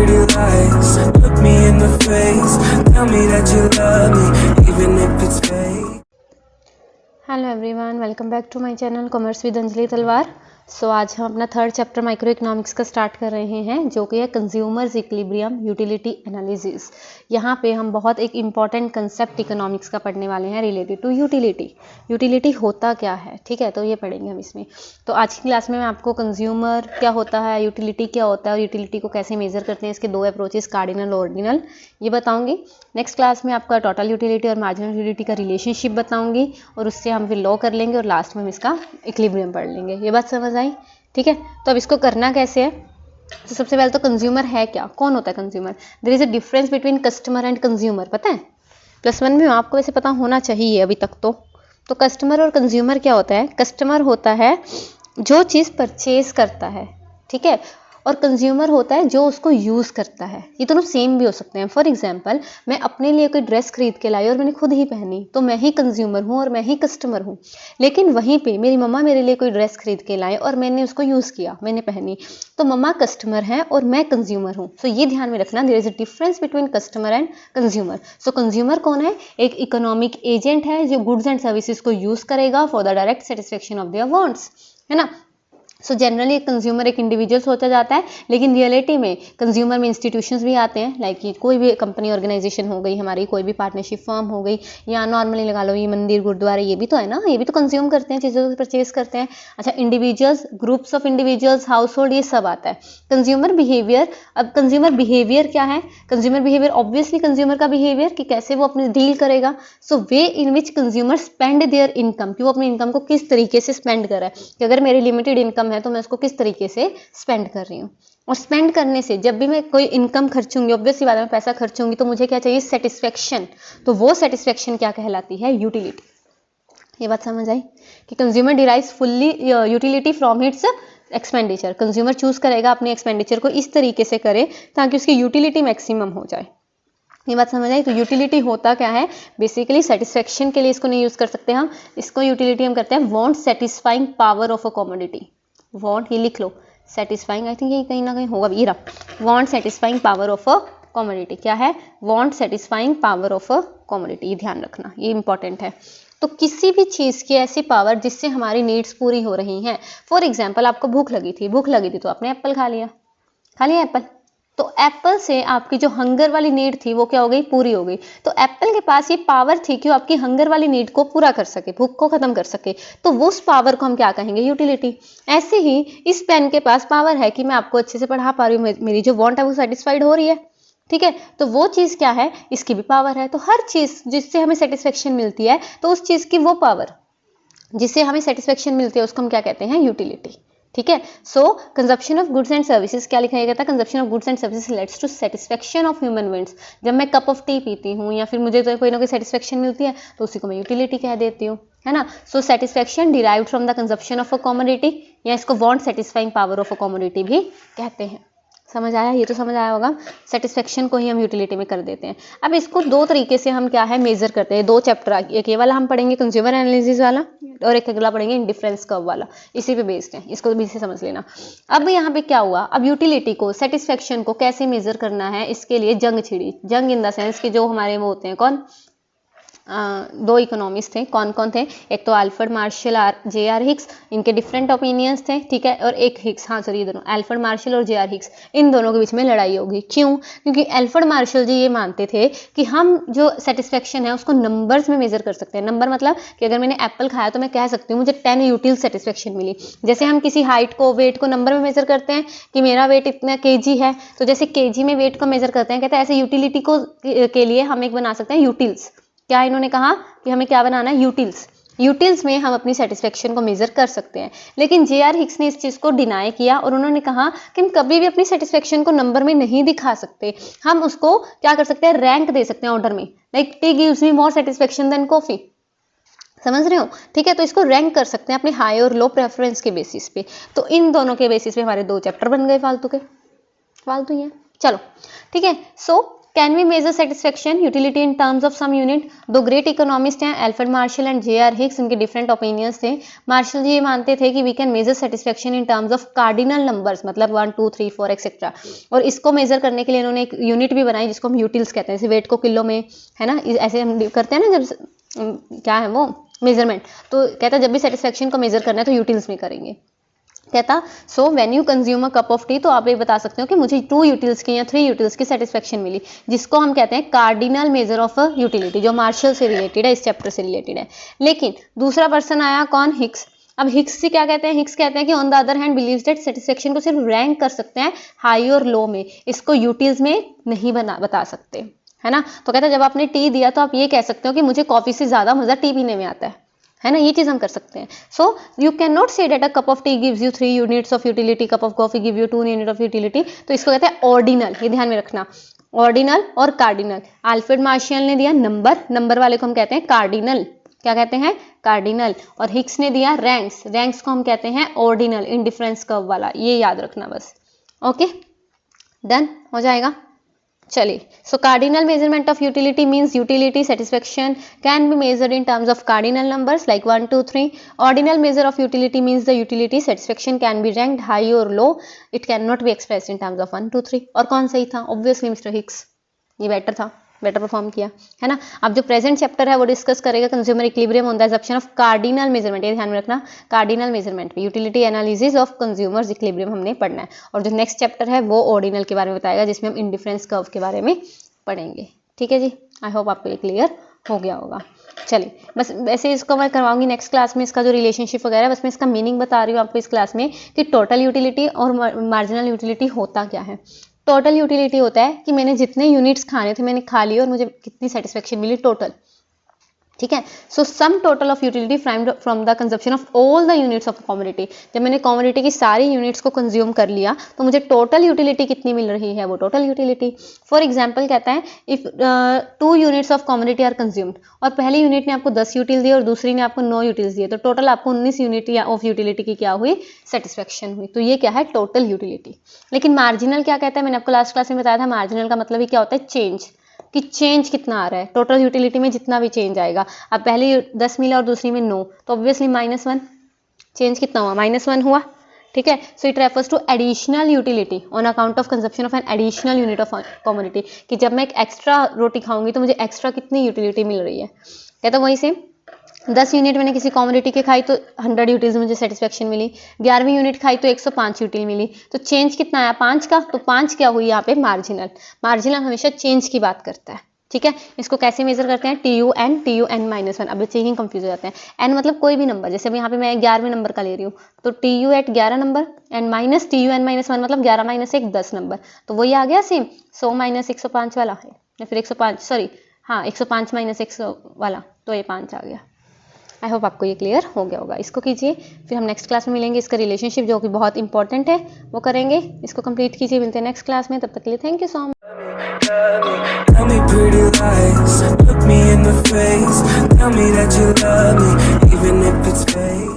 pretty lies. Look me in the face, tell me that you love me, even if it's fake. Hello everyone, welcome back to my channel commerce with Anjali Talwar. So आज हम अपना third chapter micro economics का start कर रहे हैं, जो कि है कंज्यूमर्स इक्विलिब्रियम यूटिलिटी एनालिसिस। यहाँ पे हम बहुत एक इम्पॉर्टेंट कंसेप्ट इकोनॉमिक्स का पढ़ने वाले हैं रिलेटेड टू यूटिलिटी। यूटिलिटी होता क्या है, ठीक है, तो ये पढ़ेंगे हम इसमें। तो आज की क्लास में मैं आपको कंज्यूमर क्या होता है, यूटिलिटी क्या होता है और यूटिलिटी को कैसे मेजर करते हैं, इसके दो अप्रोचेस कार्डिनल और ऑर्डिनल, ये बताऊंगी। नेक्स्ट क्लास में आपका टोटल यूटिलिटी और मार्जिनल यूटिलिटी का रिलेशनशिप बताऊंगी और उससे हम फिर लॉ कर लेंगे और लास्ट में हम इसका इक्विलिब्रियम पढ़ लेंगे। ये बात समझ आई, ठीक है। तो अब इसको करना कैसे है, तो सबसे पहले तो कंज्यूमर है क्या, कौन होता है consumer. There is a difference between customer and consumer, पता है +1 में आपको वैसे पता होना चाहिए अभी तक तो कस्टमर और कंज्यूमर क्या होता है। कस्टमर होता है जो चीज़ परचेज करता है, ठीक है, और कंज्यूमर होता है जो उसको यूज़ करता है। ये दोनों सेम भी हो सकते हैं। फॉर एग्जांपल, मैं अपने लिए कोई ड्रेस खरीद के लाई और मैंने खुद ही पहनी, तो मैं ही कंज्यूमर हूँ और मैं ही कस्टमर हूँ। लेकिन वहीं पे मेरी मम्मा मेरे लिए कोई ड्रेस खरीद के लाए और मैंने उसको यूज़ किया, मैंने पहनी, तो मम्मा कस्टमर है और मैं कंज्यूमर हूँ। सो ये ध्यान में रखना, there is a difference between customer and consumer. So consumer कौन है, एक इकोनॉमिक एजेंट है जो गुड्स एंड सर्विसेज को यूज़ करेगा for the direct satisfaction of their wants, है ना। सो जनरली कंज्यूमर एक इंडिविजुअल्स होता जाता है, लेकिन रियलिटी में कंज्यूमर में इंस्टीट्यूशंस भी आते हैं, लाइक कि कोई भी कंपनी ऑर्गेनाइजेशन हो गई हमारी, कोई भी पार्टनरशिप फर्म हो गई, या नॉर्मली लगा लो ये मंदिर गुरुद्वारे, ये भी तो है ना, ये भी तो कंज्यूम करते हैं, चीज़ों को परचेज करते हैं। अच्छा, individuals, groups of individuals, house hold, ये सब आता है। कंज्यूमर बिहेवियर, अब कंज्यूमर बिहेवियर क्या है, कंज्यूमर बिहेवियर ऑब्वियसली कंज्यूमर का बिहेवियर कि कैसे वो अपनी डील करेगा। सो वे इन विच कंज्यूमर स्पेंड देयर इनकम, कि वो अपनी इनकम को किस तरीके से स्पेंड कर रहा है, कि अगर मेरी लिमिटेड इनकम है तो मैं उसको किस तरीके से स्पेंड कर रही हूँ। और स्पेंड करने से, जब भी मैं कोई इनकम खर्चूंगी, ऑब्वियस सी बात है, मैं पैसा खर्चूंगी तो मुझे क्या चाहिए, सेटिस्फेक्शन। तो वो सेटिस्फेक्शन क्या कहलाती है, यूटिलिटी। ये बात समझ आई कि consumer derives fully utility from its expenditure. Consumer choose करेगा अपने एक्सपेंडिचर को इस तरीके से करे ताकि उसकी यूटिलिटी मैक्सिमम हो जाए। ये बात समझ आई। तो यूटिलिटी होता क्या है, बेसिकली सेटिस्फेक्शन के लिए इसको नहीं यूज कर सकते हम, इसको यूटिलिटी हम करते हैं want satisfying power of a commodity. Want, ये लिख लो, सेटिस्फाइंग, आई थिंक ये कहीं ना कहीं होगा, ये रहा, want satisfying power of a commodity. क्या है, want satisfying power of a commodity, ये ध्यान रखना, ये इंपॉर्टेंट है। तो किसी भी चीज़ की ऐसी पावर जिससे हमारी नीड्स पूरी हो रही हैं। फॉर एग्जाम्पल, आपको भूख लगी थी तो आपने एप्पल खा लिया एप्पल, तो एप्पल से आपकी जो हंगर वाली नीड थी वो क्या हो गई, पूरी हो गई। तो एप्पल के पास ये पावर थी कि वो आपकी हंगर वाली नीड को पूरा कर सके, भूख को खत्म कर सके, तो वो उस पावर को हम क्या कहेंगे, यूटिलिटी। ऐसे ही इस पेन के पास पावर है कि मैं आपको अच्छे से पढ़ा पा रही हूँ, मेरी जो वांट है वो सेटिस्फाइड हो रही है, ठीक है, तो वो चीज़ क्या है, इसकी भी पावर है। तो हर चीज़ जिससे हमें सेटिस्फेक्शन मिलती है, तो उस चीज़ की वो पावर जिससे हमें सेटिस्फेक्शन मिलती है उसको हम क्या कहते हैं, यूटिलिटी, ठीक है। So consumption of goods and services क्या लिखा गया था, consumption of goods and services leads to satisfaction of human needs. जब मैं कप ऑफ टी पीती हूँ या फिर मुझे तो कोई ना कोई सेटिस्फेक्शन मिलती है तो उसी को मैं यूटिलिटी कह देती हूँ, है ना। So satisfaction derived from the consumption of a commodity, या इसको want satisfying power of a commodity भी कहते हैं। समझ आया, ये तो समझ आया होगा। सेटिस्फेक्शन को ही हम यूटिलिटी में कर देते हैं। अब इसको दो तरीके से हम क्या है मेजर करते हैं, दो चैप्टर, एक ये वाला हम पढ़ेंगे कंज्यूमर एनालिसिस वाला और एक अगला पढ़ेंगे इंडिफरेंस कर्व वाला, इसी पे बेस्ड है, इसको भी से समझ लेना। अब यहाँ पे क्या हुआ, अब यूटिलिटी को, सेटिस्फेक्शन को कैसे मेजर करना है, इसके लिए जंग छिड़ी। जंग इन द सेंस कि जो हमारे वो होते हैं, कौन, दो इकोनॉमिस्ट थे, कौन कौन थे, एक तो अल्फ्रेड मार्शल जे.आर. हिक्स, इनके डिफरेंट ओपिनियंस थे, ठीक है, और एक हिक्स, हाँ सॉरी, ये दोनों अल्फ्रेड मार्शल और जे.आर. हिक्स, इन दोनों के बीच में लड़ाई होगी। क्यों, क्योंकि अल्फ्रेड मार्शल जी ये मानते थे कि हम जो सेटिस्फेक्शन है उसको नंबर्स में मेजर कर सकते हैं। नंबर मतलब कि अगर मैंने एप्पल खाया तो मैं कह सकती हूँ मुझे 10 यूटिल सेटिस्फेक्शन मिली। जैसे हम किसी हाइट को, वेट को नंबर में मेजर करते हैं कि मेरा वेट इतना kg है, तो जैसे kg में वेट को मेजर करते हैं, कहते हैं ऐसे यूटिलिटी को के लिए हम एक बना सकते हैं यूटिल्स। क्या इन्होंने कहा कि हमें क्या बनाना है, यूटिल्स। यूटिल्स में हम अपनी सेटिस्फेक्शन को मेजर कर सकते हैं। लेकिन जे.आर. हिक्स ने इस चीज़ को डिनाई किया और उन्होंने कहा कि हम कभी भी अपनी सेटिस्फेक्शन को नंबर में नहीं दिखा सकते, हम उसको क्या कर सकते हैं, रैंक दे सकते हैं ऑर्डर में, like tea gives me more satisfaction than coffee, समझ रहे हो, ठीक है। तो इसको रैंक कर सकते हैं अपने हाई और लो प्रेफरेंस के बेसिस पे। तो इन दोनों के बेसिस पे हमारे दो चैप्टर बन गए फालतू के, फालतू ही है, चलो ठीक है। So can we measure satisfaction utility in terms of some unit? दो ग्रेट इकोनॉमिस्ट हैं Alfred Marshall and JR. Hicks, इनके डिफरेंट ओपिनियंस थे। मार्शल जी ये मानते थे कि we can measure satisfaction in terms of cardinal numbers, मतलब 1 2 3 4 एक्सेट्रा, और इसको मेजर करने के लिए इन्होंने एक यूनिट भी बनाई जिसको हम यूटिल्स कहते हैं, जैसे वेट को किलो में, है ना, ऐसे हम करते हैं ना जब क्या है वो मेजरमेंट, तो कहता है जब भी सेटिस्फेक्शन को मेजर करना है तो यूटिल्स में करेंगे। कहता so when you consume a cup of T, तो आप ये बता सकते हो कि मुझे 2 यूटिल्स की या 3 यूटिल्स की सेटिस्फेक्शन मिली, जिसको हम कहते हैं cardinal measure of a utility, जो मार्शल से रिलेटेड है, इस चैप्टर से रिलेटेड है। लेकिन दूसरा पर्सन आया कौन? हिग्स। अब हिग्स से क्या कहते हैं? हिग्स कहते हैं कि on the other hand believes that satisfaction को सिर्फ रैंक कर सकते हैं हाई और लो में, इसको यूटिल्स में नहीं बता सकते, है ना। तो कहता है जब आपने टी दिया तो आप ये कह सकते हो कि मुझे कॉफी से ज्यादा मजा टी पीने में आता है ना, ये चीज हम कर सकते हैं। So you can not say that a cup of tea gives you 3 units of utility, cup of coffee give you 2 unit of utility. तो इसको कहते हैं ऑर्डिनल, ये ध्यान में रखना, ऑर्डिनल और कार्डिनल। अल्फ्रेड मार्शल ने दिया नंबर वाले को हम कहते हैं कार्डिनल, क्या कहते हैं? कार्डिनल। और हिग्स ने दिया रैंक्स को हम कहते हैं ऑर्डिनल, इंडिफरेंस कर्व वाला, ये याद रखना बस। ओके, डन हो जाएगा। चलिए, so cardinal measurement of utility means utility satisfaction can be measured in terms of cardinal numbers like 1 2 3। Ordinal measure of utility means the utility satisfaction can be ranked high और low, it can not be expressed in terms of 1 2 3। और कौन सही था? Obviously mister Hicks, ये better था, better perform किया, है ना। अब जो प्रेजेंट चैप्टर है वो डिस्कस करेगा consumer equilibrium on the assumption of cardinal measurement, ये ध्यान में रखना, कार्डिनल मेजरमेंट पे utility analysis of consumer's equilibrium हमने पढ़ना है। और जो नेक्स्ट चैप्टर है वो ऑर्डिनल के बारे में बताएगा, जिसमें हम इंडिफरेंस कर्व के बारे में पढ़ेंगे। ठीक है जी, आई होप आपको ये क्लियर हो गया होगा। चलिए, बस वैसे इसको मैं करवाऊंगी नेक्स्ट क्लास में, इसका जो रिलेशनशिप वगैरह, बस मैं इसका मीनिंग बता रही हूँ आपको इस क्लास में कि टोटल यूटिलिटी और मार्जिनल यूटिलिटी होता क्या है। टोटल यूटिलिटी होता है कि मैंने जितने यूनिट्स खाने थे मैंने खा लिए और मुझे कितनी सेटिस्फेक्शन मिली टोटल, ठीक है। So sum total of utility from the consumption of all the units of commodity, जब मैंने कमोडिटी की सारी यूनिट्स को कंज्यूम कर लिया तो मुझे टोटल यूटिलिटी कितनी मिल रही है, वो टोटल यूटिलिटी। फॉर एग्जांपल कहता है if 2 units of commodity are consumed, और पहली यूनिट ने आपको 10 यूटिल दिए और दूसरी ने आपको 9 यूटिल्स दिए, तो टोटल आपको 19 यूनिट ऑफ यूटिलिटी की क्या हुई? सेटिस्फेक्शन हुई। तो ये क्या है? Total utility. लेकिन मार्जिनल क्या कहता है? मैंने आपको लास्ट क्लास में बताया था, मार्जिनल का मतलब ही क्या होता है? चेंज, कि चेंज कितना आ रहा है टोटल यूटिलिटी में, जितना भी चेंज आएगा। अब पहले 10 मिला और दूसरी में 9, तो ऑब्वियसली -1, चेंज कितना हुआ? -1 हुआ, ठीक है। So it refers to additional utility on account of consumption of an additional unit of commodity, कि जब मैं एक एक्स्ट्रा रोटी खाऊंगी तो मुझे एक्स्ट्रा कितनी यूटिलिटी मिल रही है। कहता वही से 10 यूनिट मैंने किसी कमोडिटी के खाई तो 100 यूटिल्स मुझे सेटिस्फेक्शन मिली, 11वीं यूनिट खाई तो 105 यूटिल मिली, तो चेंज कितना आया? 5 का, तो 5 क्या हुई यहाँ पे? मार्जिनल। मार्जिनल हमेशा चेंज की बात करता है, ठीक है। इसको कैसे मेजर करते हैं? TUN -1। अब बच्चे ही कंफ्यूज हो जाते हैं, n मतलब कोई भी नंबर, जैसे अब यहाँ पे मैं 11वें नंबर का ले रही हूँ तो TU at 11 number and minus TUN -1 मतलब 11 - 1 10 नंबर, तो वही आ गया सेम 100 - 105 वाला है, या फिर 105 सॉरी हाँ 105 - 100 वाला, तो ये 5 आ गया। आई होप आपको ये क्लियर हो गया होगा। इसको कीजिए, फिर हम नेक्स्ट क्लास में मिलेंगे, इसका रिलेशनशिप जो कि बहुत इंपॉर्टेंट है वो करेंगे, इसको कंप्लीट कीजिए। मिलते हैं नेक्स्ट क्लास में, तब तक के लिए thank you so much. Tell me pretty lies, look me in the face, tell me that you love me, even if it's fake.